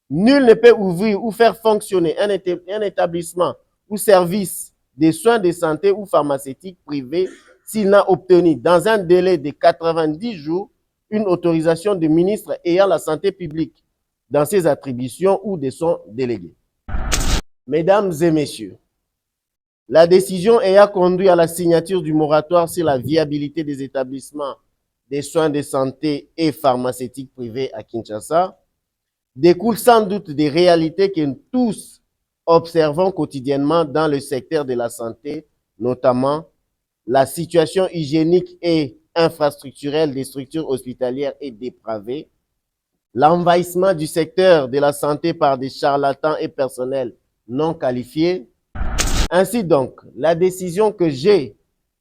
Nul ne peut ouvrir ou faire fonctionner un établissement ou service de soins de santé ou pharmaceutique privé s'il n'a obtenu dans un délai de 90 jours une autorisation du ministre ayant la santé publique dans ses attributions ou de son délégué. Mesdames et messieurs, la décision ayant conduit à la signature du moratoire sur la viabilité des établissements des soins de santé et pharmaceutiques privés à Kinshasa découle sans doute des réalités que nous tous observons quotidiennement dans le secteur de la santé, notamment la situation hygiénique et infrastructurelle des structures hospitalières est dépravée, l'envahissement du secteur de la santé par des charlatans et personnels non qualifiés. Ainsi donc, la décision que j'ai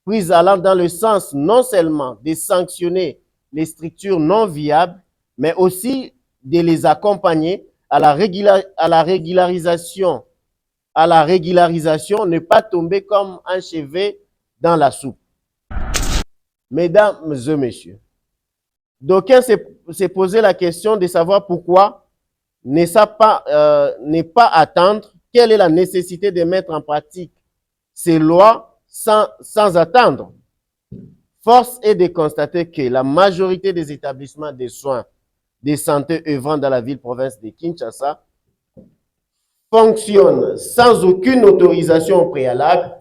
prise allant dans le sens non seulement de sanctionner les structures non viables, mais aussi de les accompagner à la régularisation, ne pas tomber comme un chevet dans la soupe. Mesdames et messieurs, d'aucuns s'est posé la question de savoir pourquoi ne pas attendre, quelle est la nécessité de mettre en pratique ces lois sans attendre. Force est de constater que la majorité des établissements de soins de santé œuvrant dans la ville-province de Kinshasa fonctionnent sans aucune autorisation préalable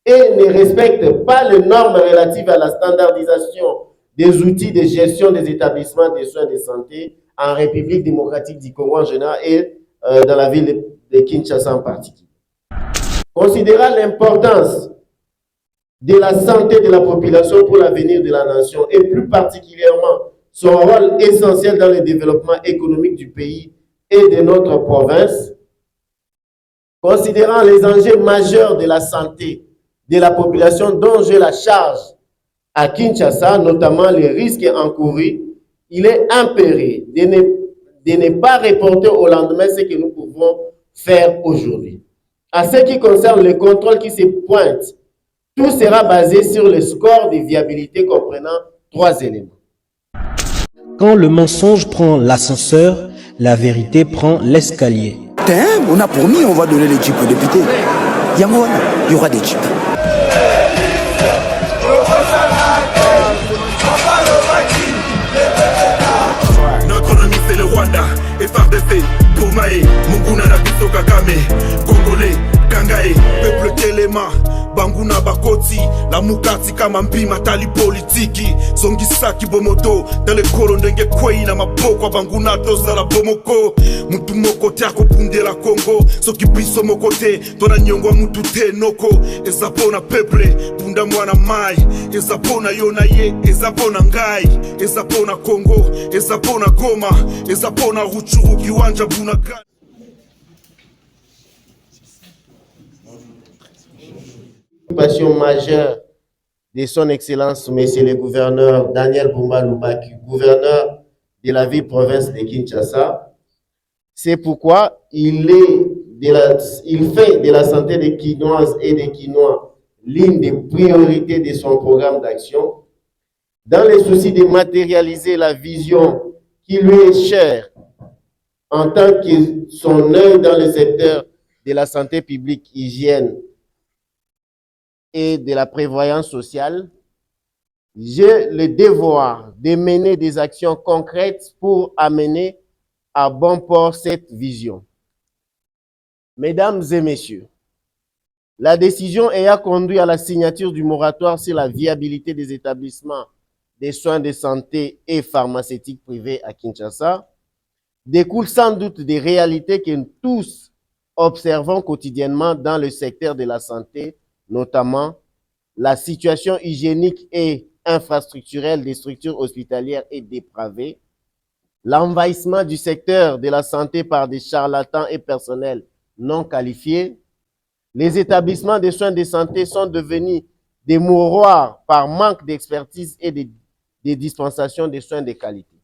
et ne respectent pas les normes relatives à la standardisation des outils de gestion des établissements de soins de santé en République démocratique du Congo en général et dans la ville de Kinshasa en particulier. Considérant l'importance de la santé de la population pour l'avenir de la nation et plus particulièrement son rôle essentiel dans le développement économique du pays et de notre province, considérant les enjeux majeurs de la santé de la population dont j'ai la charge à Kinshasa, notamment les risques encourus, il est impéré de ne pas reporter au lendemain ce que nous pouvons faire aujourd'hui. En ce qui concerne le contrôle qui se pointe, tout sera basé sur le score de viabilité comprenant 3 éléments. Quand le mensonge prend l'ascenseur, la vérité prend l'escalier. On a promis, on va donner les jeeps aux députés. Il y aura des jeeps. Notre ennemi c'est le Rwanda, FRDC, Boumae, Munguna Nabiso Kagame, Congolais, Kangae, peuple Telema, Banguna Bakoti, la Mukati kama mpima tali politiki, Zongisaki Bomoto, Dale Kolo Ndenge Kwei na mapoko Banguna toza la Bomoko, Mutu moko tiako punde la Congo, Soki biso mokote, Tona nyongwa mutu te noko, Ezapona peuple, Bunda mwana mai, Ezapona yona ye, Ezapona ngai, Ezapona Congo, Ezapona Goma, Ezapona Ruchuru kiwanja Bunagana. Passion majeure de son Excellence, Monsieur le gouverneur Daniel Bumba Lubaki, gouverneur de la ville-province de Kinshasa. C'est pourquoi il fait de la santé des Kinoises et des Kinois l'une des priorités de son programme d'action. Dans le souci de matérialiser la vision qui lui est chère en tant que son œuvre dans le secteur de la santé publique, hygiène et de la prévoyance sociale, j'ai le devoir de mener des actions concrètes pour amener à bon port cette vision. Mesdames et messieurs, la décision ayant conduit à la signature du moratoire sur la viabilité des établissements des soins de santé et pharmaceutiques privés à Kinshasa découle sans doute des réalités que nous tous observons quotidiennement dans le secteur de la santé, notamment la situation hygiénique et infrastructurelle des structures hospitalières est dépravée, l'envahissement du secteur de la santé par des charlatans et personnels non qualifiés, les établissements de soins de santé sont devenus des mouroirs par manque d'expertise et de dispensation de soins de qualité.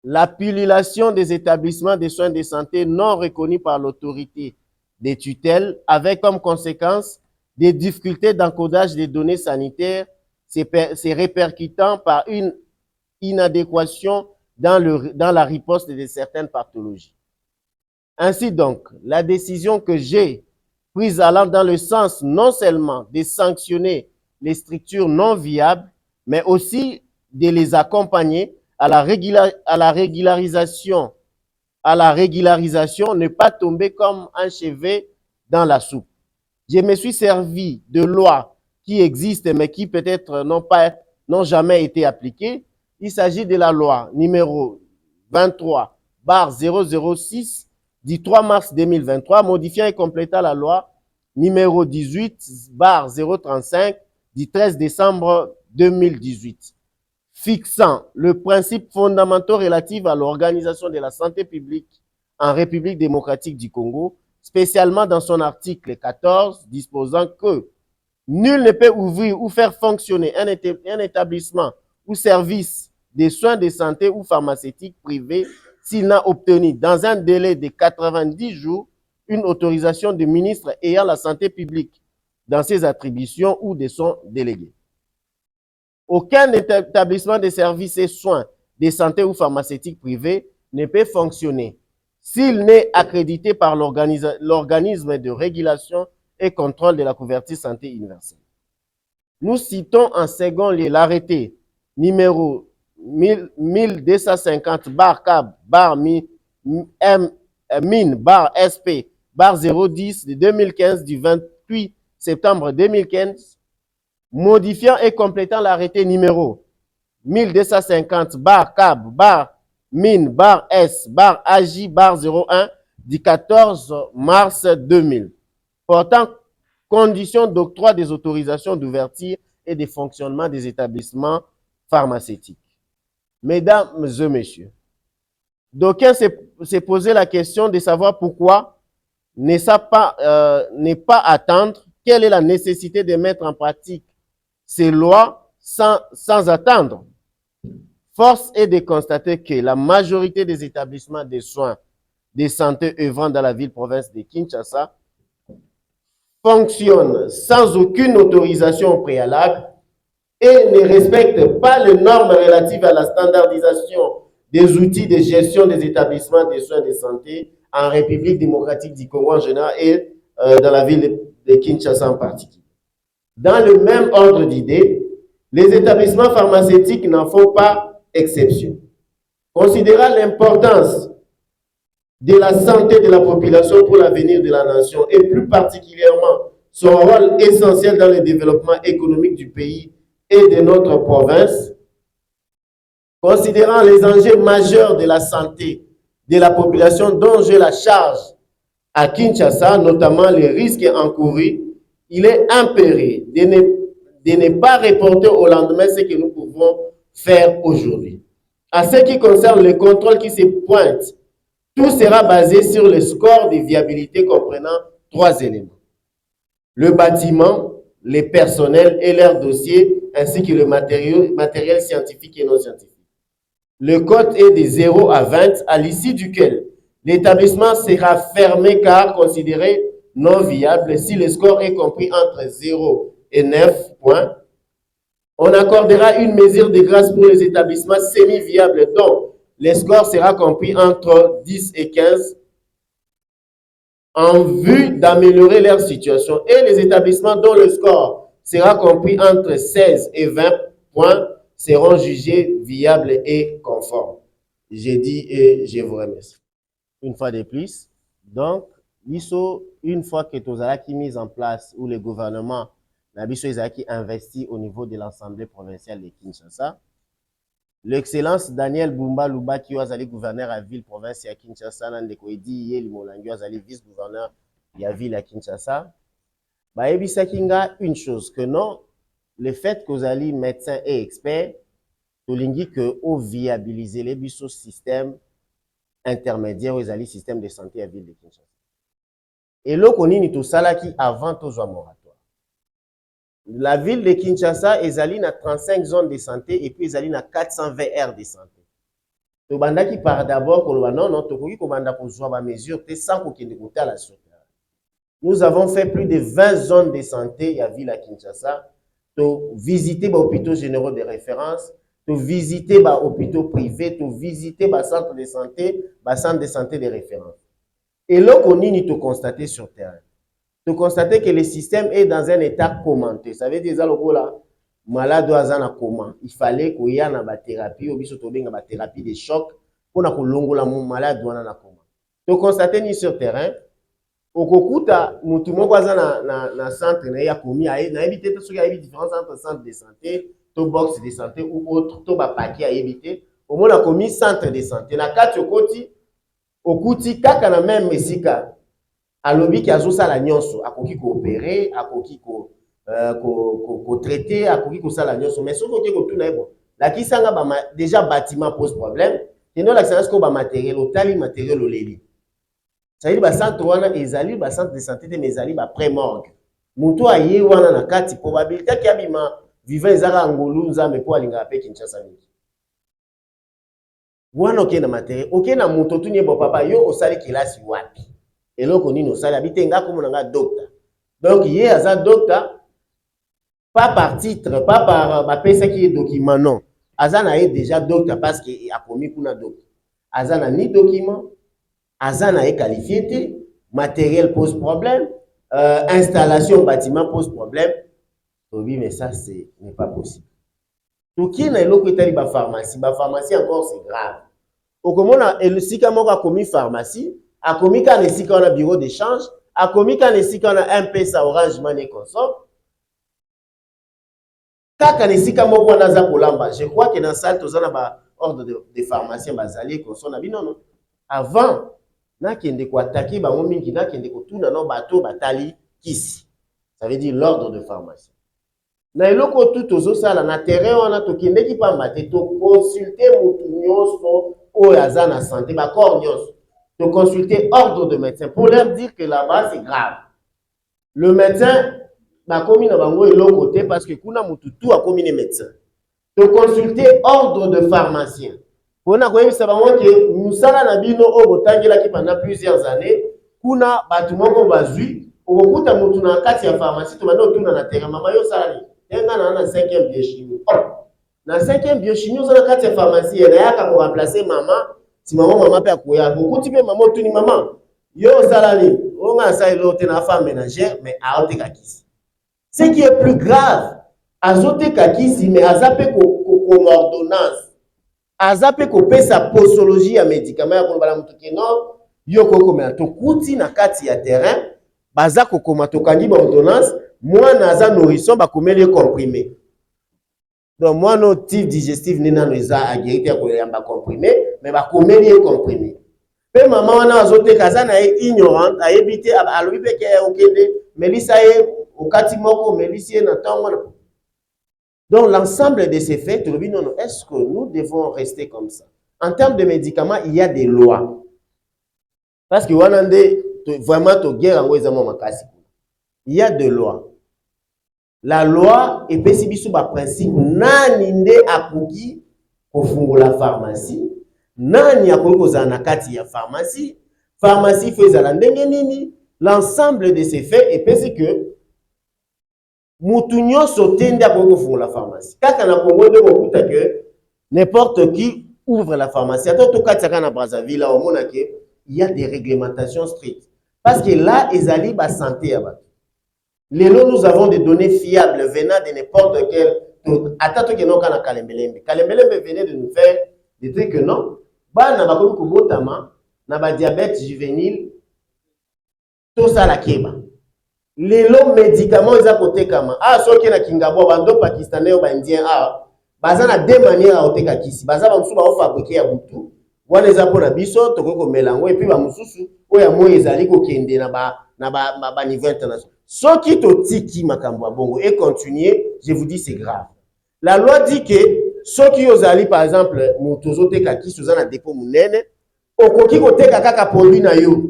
La pullulation des établissements de soins de santé non reconnus par l'autorité des tutelles, avec comme conséquence des difficultés d'encodage des données sanitaires, se répercutant par une inadéquation dans la riposte de certaines pathologies. Ainsi donc, la décision que j'ai prise allant dans le sens non seulement de sanctionner les structures non viables, mais aussi de les accompagner à la régularisation, ne pas tomber comme un chevet dans la soupe. Je me suis servi de lois qui existent, mais qui peut-être n'ont jamais été appliquées. Il s'agit de la loi numéro 23/006 du 3 mars 2023, modifiant et complétant la loi numéro 18/035 du 13 décembre 2018, fixant le principe fondamental relatif à l'organisation de la santé publique en République démocratique du Congo, spécialement dans son article 14, disposant que nul ne peut ouvrir ou faire fonctionner un établissement ou service de soins de santé ou pharmaceutique privé s'il n'a obtenu dans un délai de 90 jours une autorisation du ministre ayant la santé publique dans ses attributions ou de son délégué. Aucun établissement de services et soins de santé ou pharmaceutique privé ne peut fonctionner s'il n'est accrédité par l'organisme de régulation et contrôle de la couverture santé universelle. Nous citons en second lieu l'arrêté numéro 1250/MIN/SP/010 de 2015 du 28 septembre 2015, modifiant et complétant l'arrêté numéro 1250/CAB/MIN/S/AJ/01 du 14 mars 2000, portant conditions d'octroi des autorisations d'ouverture et de fonctionnement des établissements pharmaceutiques. Mesdames et messieurs, d'aucuns s'est posé la question de savoir pourquoi ne pas attendre, quelle est la nécessité de mettre en pratique ces lois sans attendre. Force est de constater que la majorité des établissements de soins de santé œuvrant dans la ville-province de Kinshasa fonctionnent sans aucune autorisation préalable et ne respectent pas les normes relatives à la standardisation des outils de gestion des établissements de soins de santé en République démocratique du Congo en général et dans la ville de Kinshasa en particulier. Dans le même ordre d'idées, les établissements pharmaceutiques n'en font pas exception. Considérant l'importance de la santé de la population pour l'avenir de la nation et plus particulièrement son rôle essentiel dans le développement économique du pays et de notre province, considérant les enjeux majeurs de la santé de la population dont j'ai la charge à Kinshasa, notamment les risques encourus, il est impéré de ne pas reporter au lendemain ce que nous pouvons faire aujourd'hui. En ce qui concerne le contrôle qui se pointe, tout sera basé sur le score de viabilité comprenant 3 éléments. Le bâtiment, les personnels et leurs dossiers, ainsi que le matériel scientifique et non scientifique. Le code est de 0 à 20, à l'issue duquel l'établissement sera fermé car considéré non viable si le score est compris entre 0 et 9 points. On accordera une mesure de grâce pour les établissements semi-viables dont le score sera compris entre 10 et 15 en vue d'améliorer leur situation et les établissements dont le score sera compris entre 16 et 20 points seront jugés viables et conformes. J'ai dit et je vous remercie. Une fois de plus, donc, une fois que Tozalaki mise en place ou le gouvernement Nabiso Ezaki investi au niveau de l'Assemblée provinciale de Kinshasa, l'excellence Daniel Bumba Lubaki Azali gouverneur à ville province à Kinshasa, Nandeko Edi Yeli Molangi Azali vice-gouverneur de la ville à Kinshasa, Baebisa une chose que non, le fait qu'Ozali médecin et expert, Tolingi que au viabiliser les biso système intermédiaire Ozali système de santé à ville de Kinshasa. Et là qu'on y tout ça qui avant tout moratoire. La ville de Kinshasa Ezali na 35 zones de santé et puis Ezali na 420 aires de santé. To banda qui part d'abord qu'on non to ko banda ko zo ba mesure te sans ko kende kota la sur. Nous avons fait plus de 20 zones de santé à ville à Kinshasa to visiter les hôpitaux généraux de référence to visiter ba hôpitaux privés, to visiter ba centre de santé de référence. Et là qu'on y to constater sur terrain. To constater que le système est dans un état commenté. Ça veut dire que là malade doit comment. Il fallait qu'il y ait une thérapie ou une thérapie de choc pour que l'ongola malade doit na comment. To constater ni sur terrain okokuta mutu moko aza na centre na ya komi na éviter tout ce qui a différence entre centre de santé to box de santé ou autre to ba paquet à éviter au moins a commis centre de santé na kati okoti okuti kaka na même mesika alobi ki azosala nyonso akoki koopérer akoki ko traiter akoki kosala nyonso mais soki okoki kotuna ebo lakisanga déjà bâtiment pose problème teno lakisanga siko ba matériel otali matériel oleli ça veut dire ba centre wana ezali ba centre de santé mais ezali ba pré-morgue mutu aye wana na kati probabilité ki abima vivant ezaka ngolu nzambe po alinga pe Kinshasa mingi wana oke na matériel oke na mutu tunye bo papa yo osali kelasi wapi eloko nini osali habite nga komona nga docteur donc ye aza docteur pas par titre pas par ba pesa ki document non aza na ye déjà docteur parce que akomi kuna docteur aza na ni document Azana est qualifié, matériel pose problème, installation bâtiment pose problème. Oui, mais ça, ce n'est pas possible. Tout qui est l'autre côté de la pharmacie encore c'est grave. Au comment le SICA a commis pharmacie, a commis quand le SICA a un bureau d'échange, a commis quand le SICA a un PSA Orange Money consort. Quand le SICA a un Polamba, je crois que dans la salle, tous on a ordre de pharmacien basalier consort. Non. Avant, nakende ko attaquer ba mingi nakende ko tuna no bato batali kisi ça veut dire l'ordre de pharmacie na eloko tout ozosala na terrain wana to kende ki pamba te to consulter mutu nyonso o yaza na santé ba corps nyonso to consulter ordre de médecin pour leur dire que là-bas c'est grave le médecin ba komi na bango eloko te parce que kuna mutu tout a komi ne médecin to consulter ordre de pharmacien. On a connu ça que nous sommes na bino au botangela qui pendant plusieurs années kuna batu moko bazui okuta mutu na kati ya pharmacie to bando tuna na terrain mama yo sala ni tenga na 5e biochimie na 5e biochimie zo na kati ya pharmacie na yaka ko remplacer mama si mama pe akoya okuti pe mama tuni mama yo sala ni on a ça l'autre na femme ménagère mais a ote kakisi ce qui est plus grave azote kakisi mais azape ko ordonnance azape ko pesa posologie ya médicament ya kolobala mutu ke non yo ko me to kuti na kati ya terrain baza ko koma to kangi ba ordonnance moi naza nourrisson ba komeli comprimé donc moi no type digestif nena no eza agirite ya ko yamba comprimé mais ba komeli comprimé pe mama wana azote kaza na ignorant ayebite alobi pe ke okende melisa ye okati moko melisi na tango. Donc, l'ensemble de ces faits, non, est-ce que nous devons rester comme ça? En termes de médicaments, il y a des lois. Parce que vraiment, il y a des lois. La loi est spécifique sur le principe nani akuki kofungo la pharmacie, nani akuki kozana kati ya pharmacie, pharmacie fait la ndenge nini. L'ensemble de ces faits est spécifique que mutu nyonso tende akoko fungola la pharmacie kaka na Congo de kokuta que n'importe qui ouvre la pharmacie attends to katika na Brazzaville au mona que il y a des réglementations strictes parce que là ezali ba santé ya bato lelo nous avons des données fiables venant de n'importe quel attends to que non kana Kalembelembe venait de nous faire des trucs que non bana bakomi kobotama na ba diabète juvénile to sala keba lelo médicaments eza kotekama soki na kingabo bando pakistanais ou indien baza na deux manières à oteka kisi baza ba musu ba fabriquer ya butu wana eza pona biso tokoko melango et puis ba mususu oya moyo ezali ko kende na ba niveau international soki to tiki makambo bongo et continuer je vous dis c'est grave la loi dit que soki ozali par exemple mutu oteka kisi ozana dépôt munene okoki koteka kaka produit na yo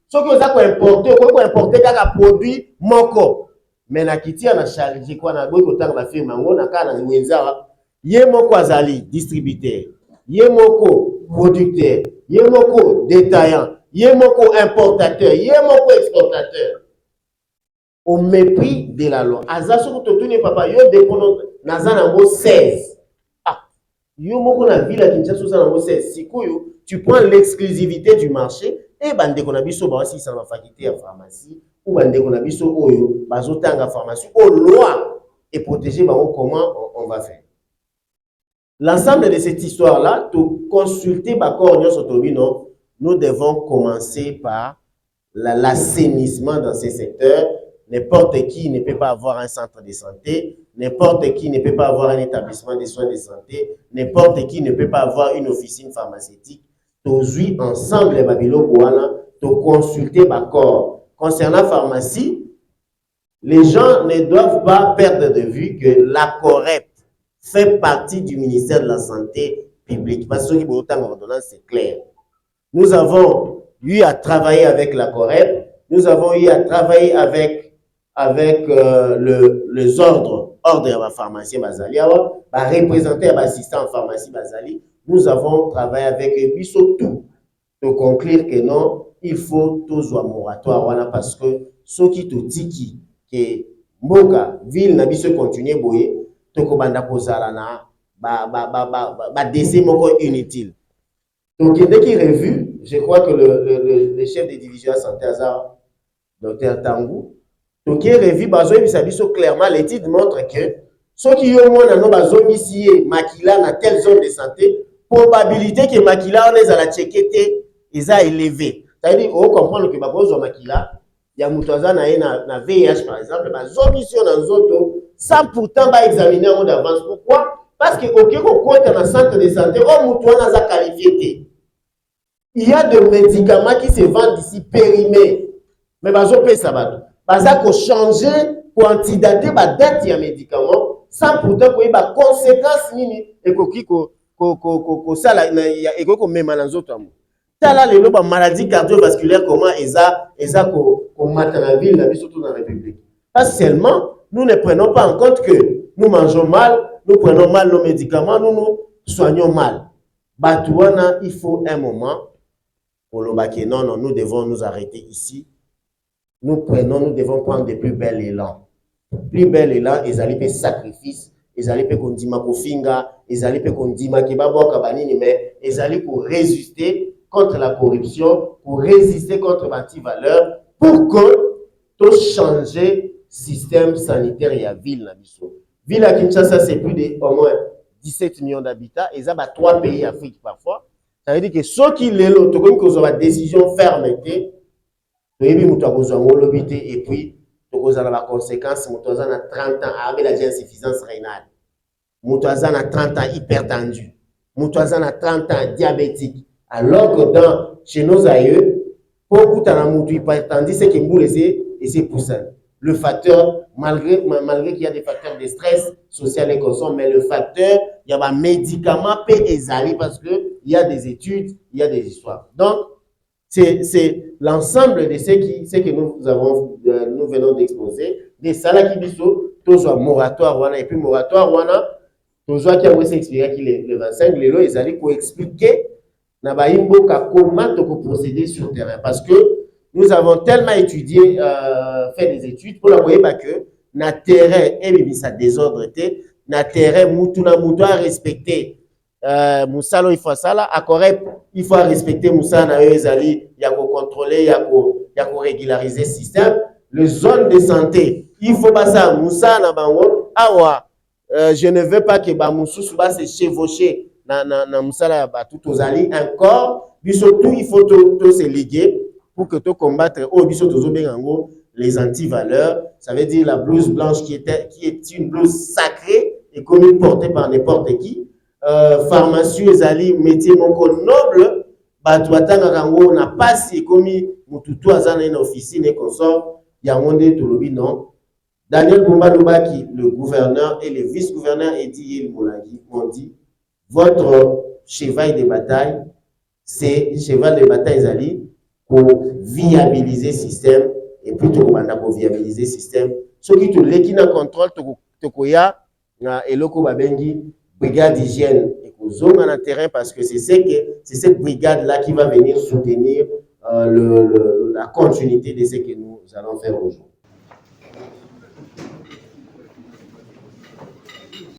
soki oza ko importer ko importer kaka produit moko mais na kitia na charge kwa na boy kotanga ba firme ngo na kana wenza ye moko azali distributeur ye moko producteur ye moko détaillant ye moko importateur ye moko exportateur au mépris de la loi aza soko totuni papa yo dépendant nazana ngo 16 Yo moko na ville à Kinshasa ça na c'est sikoyo tu prends l'exclusivité du marché et bande qu'on a biso ba aussi ça na faculté à pharmacie ou bande qu'on a biso oyo bazotanga pharmacie au loi et protéger comment on va faire. L'ensemble de cette histoire là, to consulter ba corps non, nous devons commencer par l'assainissement dans ces secteurs. N'importe qui ne peut pas avoir un centre de santé, n'importe qui ne peut pas avoir un établissement de soins de santé, n'importe qui ne peut pas avoir une officine pharmaceutique. Aujourd'hui, ensemble, les Babylon to consulter ma corps. Concernant la pharmacie, les gens ne doivent pas perdre de vue que la COREP fait partie du ministère de la Santé publique. Parce que l'ordonnance, c'est clair. Nous avons eu à travailler avec la COREP, nous avons eu à travailler avec les ordres de la pharmacie Bazali, à représenter l'assistant en pharmacie Bazali. Nous avons travaillé avec eux, surtout pour conclure que non, il faut tous un moratoire, voilà, parce que ceux qui te disent que Mboka, ville, n'a pas continuer boyer, toko banda kozala na décès moko inutile. Donc, dès qu'il est revu, je crois que le chef de division de santé Hazard, Dr Tangou, donc il est revu, clairement, l'étude montre que ceux qui ont moins dans zone ici, Makila, dans telle zone de santé, probabilité que Makila, on les a la checké, ils a élevé. C'est-à-dire, on comprend que Babozo Makila, il y a Moutaza na VIH par exemple, ma zone ici, on a une zone sans pourtant pas examiner en mode d'avance. Pourquoi? Parce que OK, on compte dans un centre de santé, on Moutouana a qualifié. Il y a des médicaments qui se vendent ici périmés. Mais bazo paye ça va. Baza ko changer pour antidater ba date ya médicament sans pourtant ko ba conséquences nini et ko sala et ko même dans autres amour. Tala lelo ba maladie cardiovasculaire comment eza ko mata la ville la surtout dans la République. Pas seulement nous ne prenons pas en compte que nous mangeons mal, nous prenons mal nos médicaments, nous nous soignons mal. Batouana, il faut un moment pour le baquet. Non, nous devons nous arrêter ici. Nous devons prendre de plus bel élan. Plus bel élan, ils allaient faire sacrifice, ils allaient faire kondima kofinga, ils allaient faire kondima kebabo kabanini, mais ils allaient pour résister contre la corruption, pour résister contre l'anti-valeur, pour que tout changer système sanitaire et la ville. Ville à Kinshasa, c'est plus de au moins 17 millions d'habitants, et ça va 3 pays d'Afrique parfois. Ça veut dire que ceux qui l'ont, tout comme qu'ils ont la décision fermetée, et puis, tu as la conséquence, tu as 30 ans avec la insuffisance rénale. Tu as 30 ans hypertendu. Tu as 30 ans diabétique. Alors que chez nos aïeux, beaucoup de hypertendu, c'est que nous et c'est pour ça. Le facteur, malgré qu'il y a des facteurs de stress social et consomme, mais le facteur, il y a des médicaments parce qu'il y a des études, il y a des histoires. Donc, c'est l'ensemble de ce que nous venons d'exposer. Des salles qui disent tous un moratoire, et puis moratoire, tous qui ont expliqué qu'il le 25, ils allaient expliquer comment procéder sur le terrain. Parce que nous avons tellement étudié, fait des études pour la voyer que na terrain, et ça désordre, na terrain, moutouna à respecter. Moussalo il faut ça là, à correct, il faut respecter Moussa na ezali, il y a qu'on contrôler, il y a qu'on régulariser le système. Les zones de santé, il faut pas ça Moussa na bango, awa, je ne veux pas que ba Moussou ba se chevaucher na Moussa là ba tout aux alliés encore, puis surtout il faut tout se liguer pour que tu combattre au biso tozo bengango les anti-valeurs, ça veut dire la blouse blanche qui est une blouse sacrée et commune portée par n'importe qui. Pharmacie ezali métier moko noble batwatanga kango na pasi komi mututu azana une officine et consort ya monde tolobi non. Daniel Bumba Lubaki, le gouverneur et le vice-gouverneur Eddie Moulagi m'ont dit votre cheval de bataille c'est cheval de bataille ezali pour viabiliser le système et puis pour viabiliser le système ce qui te l'équina contrôle to koya na eloko babengi brigade d'hygiène et zone en terrain parce que c'est cette brigade-là qui va venir soutenir la continuité de ce que nous allons faire aujourd'hui.